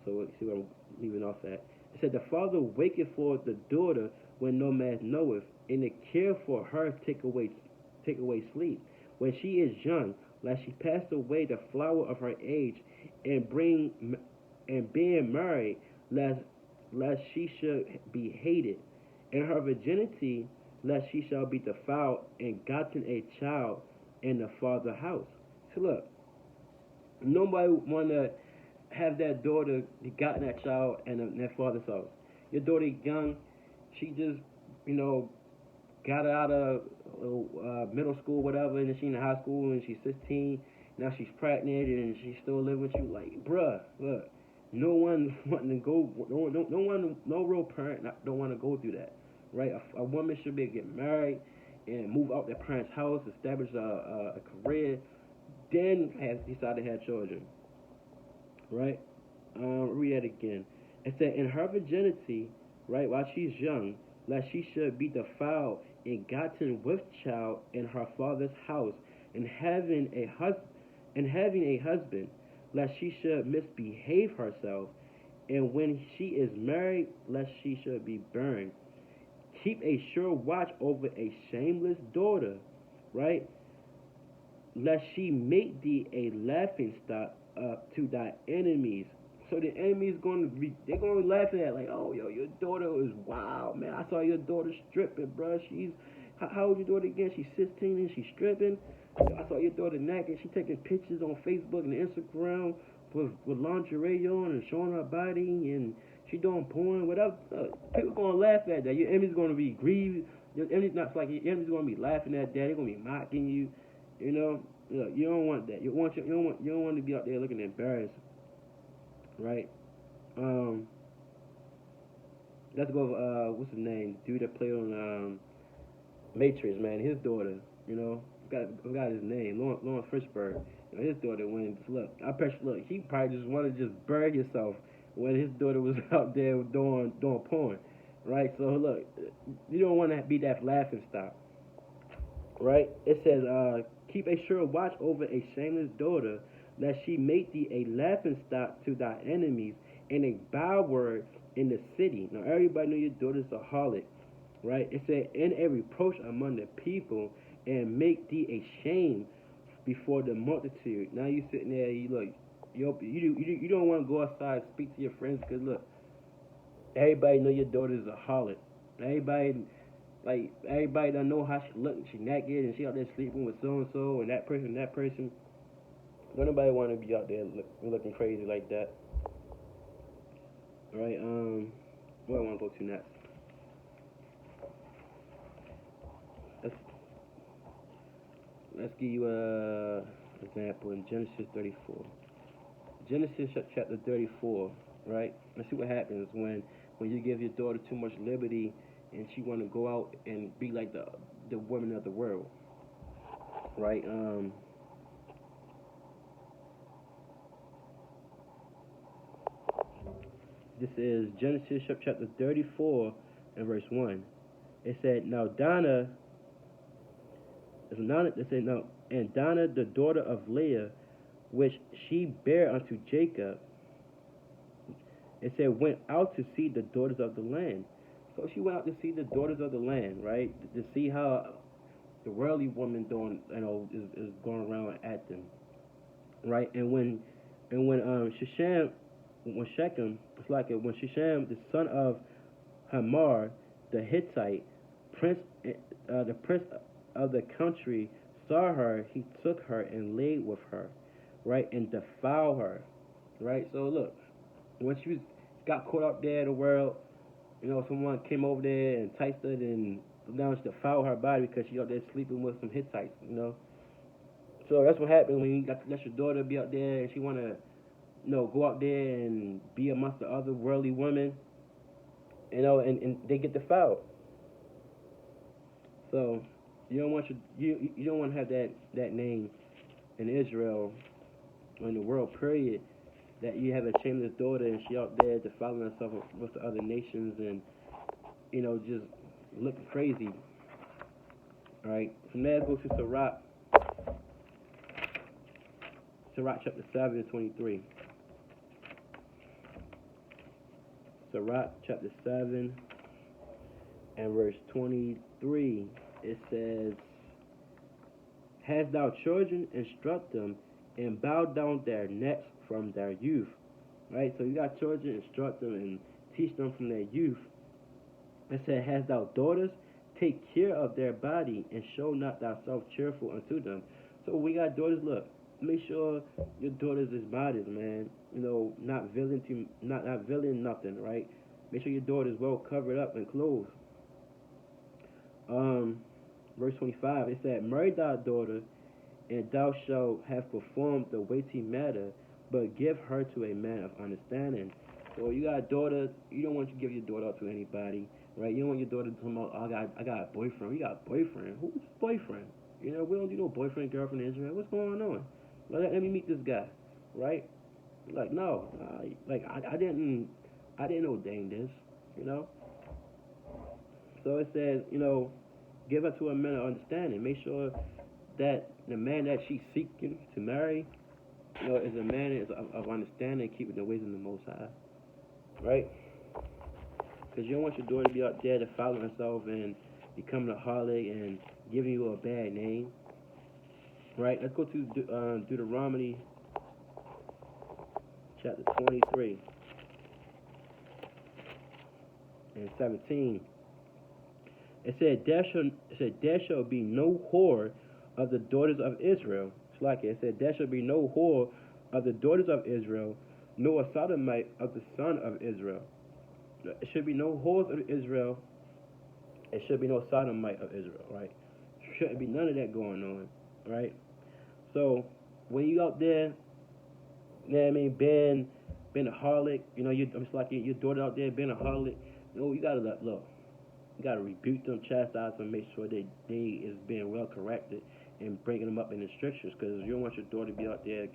see where I'm leaving off at. It said, the father waketh for the daughter when no man knoweth, and the care for her take away sleep. When she is young, lest she pass away the flower of her age, and being married, lest she should be hated. In her virginity, lest she shall be defiled and gotten a child in the father's house. So look, nobody want to have that daughter gotten that child in their father's house. Your daughter young, she just, got out of middle school, whatever, and then she's in high school and she's 16. Now she's pregnant and she's still living with you. Like, bruh, look, no one wanting to go, no real parent don't want to go through that, right? A woman should be able to get married and move out their parents' house, establish a career, then decide to have children, right? Read that again. It said, in her virginity, right, while she's young, lest she should be defiled and gotten with child in her father's house, and having a husband, lest she should misbehave herself, and when she is married, lest she should be burned. Keep a sure watch over a shameless daughter, right? Lest she make thee a laughing stock to thy enemies. So the enemies they're going to laugh at like, oh, yo, your daughter is wild, man. I saw your daughter stripping, bro. How old your daughter again? She's 16 and she's stripping. I saw your daughter naked. She taking pictures on Facebook and Instagram with lingerie on and showing her body, and she doing porn, whatever. People going to laugh at that. Your enemy's going to be grieved. Your enemy's not like your enemy's going to be laughing at that. They're going to be mocking you. Look, you don't want that. You don't want to be out there looking embarrassed, right? Let's go. What's his name? Dude that played on Matrix, man. His daughter, you know, forgot his name. Lawrence Fishburne. You know, his daughter went. Look, look. He probably just wanted to just bury himself when his daughter was out there doing porn, right? So look, you don't want to be that laughing stock, right? It says, keep a sure watch over a shameless daughter, lest she make thee a laughing stock to thy enemies and a byword in the city. Now everybody know your daughter's a harlot, right? It said, and a reproach among the people, and make thee a shame before the multitude. Now you sitting there, you look, you don't want to go outside and speak to your friends because look, everybody know your daughter's a harlot. Everybody everybody don't know how she look. She naked and she out there sleeping with so and so and that person and that person. Don't nobody want to be out there looking crazy like that, right? Where I want to go to next? Let's let's give you a example in Genesis 34. Genesis chapter 34, right? Let's see what happens when you give your daughter too much liberty and she want to go out and be like the woman of the world, right? This is Genesis chapter 34 and verse 1. It said, now Dinah, it said, no, and Dinah, the daughter of Leah, which she bare unto Jacob, it said, went out to see the daughters of the land. So she went out to see the daughters of the land, right? To see how the worldly woman doing, is going around acting, right? When Shechem, it's like when Shechem, the son of Hamor, the Hittite, the prince of the country, saw her, he took her and laid with her, right, and defiled her, right. So look, when got caught up there in the world, someone came over there and enticed her and now she defiled her body because she out there sleeping with some Hittites. So that's what happens when you let your daughter be out there and she wanna, go out there and be amongst the other worldly women, and they get defiled. So you don't want you don't want to have that name in Israel or in the world period, that you have a shameless daughter and she out there defiling herself with the other nations and just looking crazy. All right. From there, go to Sirach chapter 7:23. Sirach chapter 7 and verse 23. It says, hast thou children, instruct them, and bow down their necks from their youth. Right? So you got children, instruct them and teach them from their youth. It said, hast thou daughters, take care of their body, and show not thyself cheerful unto them. So we got daughters, look, make sure your daughters is modest, man. Not villain nothing, right? Make sure your daughter is well covered up and clothed. Verse 25, it said, marry thy daughter, and thou shalt have performed the weighty matter, but give her to a man of understanding. So you got a daughter, you don't want to give your daughter up to anybody, right? You don't want your daughter to come out, oh, I got a boyfriend. You got a boyfriend? Who's boyfriend? We don't do no boyfriend, girlfriend in Israel. What's going on? Let me meet this guy, right? Like, no, I didn't ordain this. So it says, give her to a man of understanding. Make sure that the man that she's seeking to marry, is a man of understanding, keeping the ways of the Most High, right? Because you don't want your daughter to be out there defiling herself and becoming a harlot and giving you a bad name, right? Let's go to Deuteronomy chapter 23 and 17. It said, there shall be no whore of the daughters of Israel. It's like it said, there shall be no whore of the daughters of Israel, nor a sodomite of the son of Israel. It should be no whores of Israel. It should be no sodomite of Israel, right? Shouldn't be none of that going on, right? So when you out there, being a harlot, it's like your daughter out there being a harlot. You gotta look. You gotta rebuke them, chastise them, make sure they is being well corrected, and bringing them up in the strictures. Because you don't want your daughter to be out there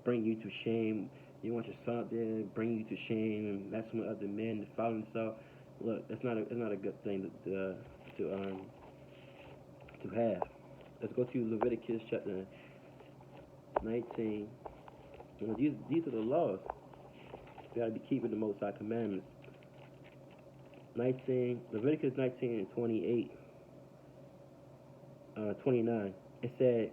bring you to shame. You want your son out there bring you to shame and messing with other men to follow himself. Look, it's not a good thing to have. Let's go to Leviticus chapter 19. These are the laws. You gotta be keeping the Most High commandments. 19 Leviticus 19 and 28, 29. It said,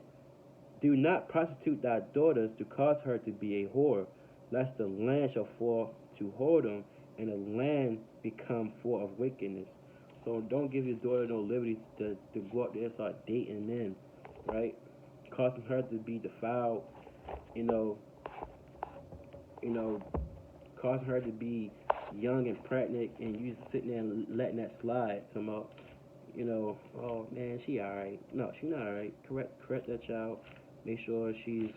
"Do not prostitute thy daughters to cause her to be a whore, lest the land shall fall to whoredom, and the land become full of wickedness." So don't give your daughter no liberty to go out there and start dating men, right? Causing her to be defiled, you know, you know, causing her to be young and pregnant, and you just sitting there and letting that slide. Somehow, oh man, she alright. No, she not alright. Correct that child. Make sure she's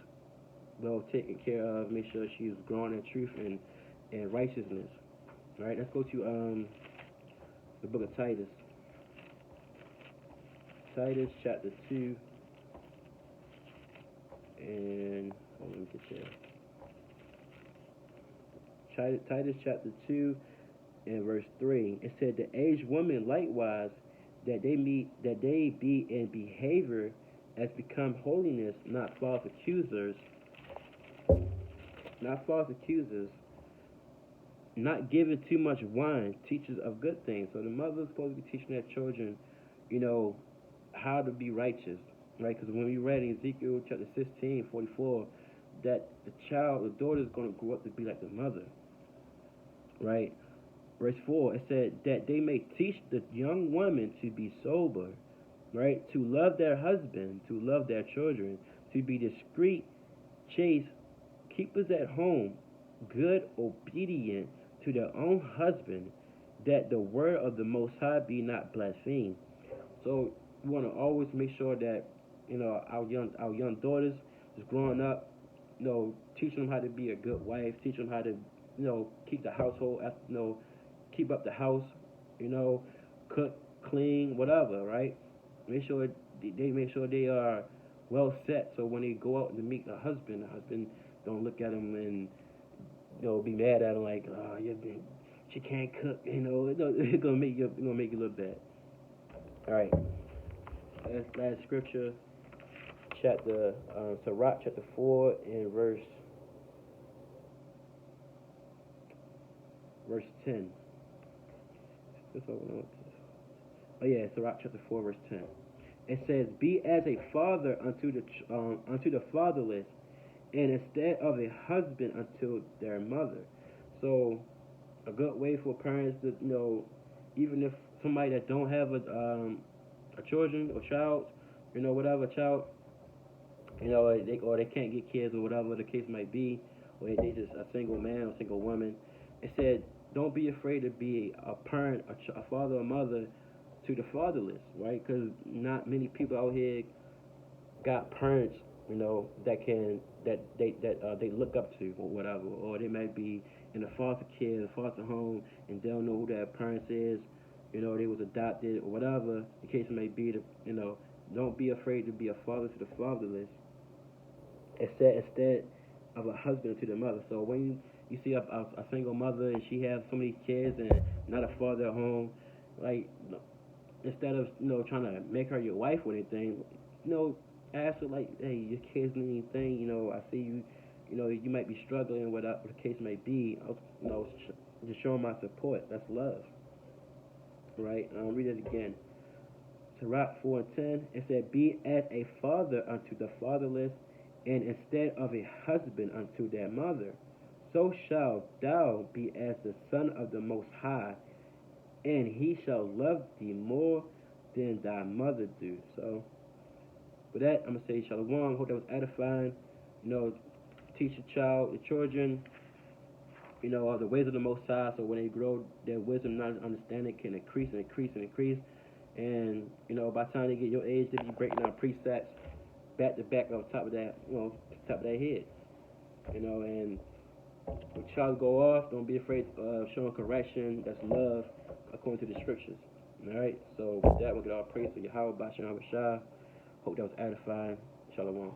well taken care of. Make sure she's growing in truth and righteousness. All right, let's go to the book of Titus. Titus chapter 2, and let me get there. Titus chapter 2 and verse 3. It said, "The aged women likewise, that they be in behavior as become holiness, not false accusers, not giving too much wine, teachers of good things." So the mother's supposed to be teaching their children, how to be righteous, right? Because when we read in Ezekiel chapter 16:44, that the daughter is going to grow up to be like the mother, right? Verse 4, it said that they may teach the young women to be sober, right? To love their husband, to love their children, to be discreet, chaste, keepers at home, good, obedient to their own husband, that the word of the Most High be not blasphemed. So we want to always make sure that our young daughters is growing up, teaching them how to be a good wife, teach them how to keep the household, keep up the house, cook, clean, whatever, right? Make sure they are well set, so when they go out to meet the husband don't look at them and be mad at them like, oh, she can't cook, it's gonna make you look bad. All right, last scripture, Sirach chapter 4 and verse 10. Oh yeah, Sirach chapter 4 verse 10. It says, "Be as a father unto the fatherless, and instead of a husband unto their mother." So a good way for parents to even if somebody that don't have a children or child, whatever child, they can't get kids or whatever the case might be, or they just a single man or single woman. It said, don't be afraid to be a parent, a father or mother to the fatherless, right? Because not many people out here got parents, that they look up to or whatever, or they might be in a foster care, foster home, and they don't know who their parents is. They was adopted or whatever the case may be. Don't be afraid to be a father to the fatherless. Instead of a husband to the mother. So when you see a single mother and she has so many kids and not a father at home, like instead of trying to make her your wife or anything, ask her like, hey, your kids need anything? I see you. You might be struggling with whatever the case may be. Just show them my support. That's love, right? I'll read it again. Sirach 4:10. It said, "Be as a father unto the fatherless, and instead of a husband unto their mother, so shalt thou be as the son of the Most High, and he shall love thee more than thy mother do." So, with that, I'm going to say shalom. Hope that was edifying. Teach your children, the ways of the Most High, so when they grow, their wisdom and understanding can increase and increase and increase. And, by the time they get your age, they'll be breaking down precepts back to back on top of that, top of their head. And When child go off, don't be afraid of showing correction. That's love, according to the scriptures. All right. So with that, we'll get all praise to Yahweh, Bashan, Yahweh Shah. Hope that was edifying. Shalom.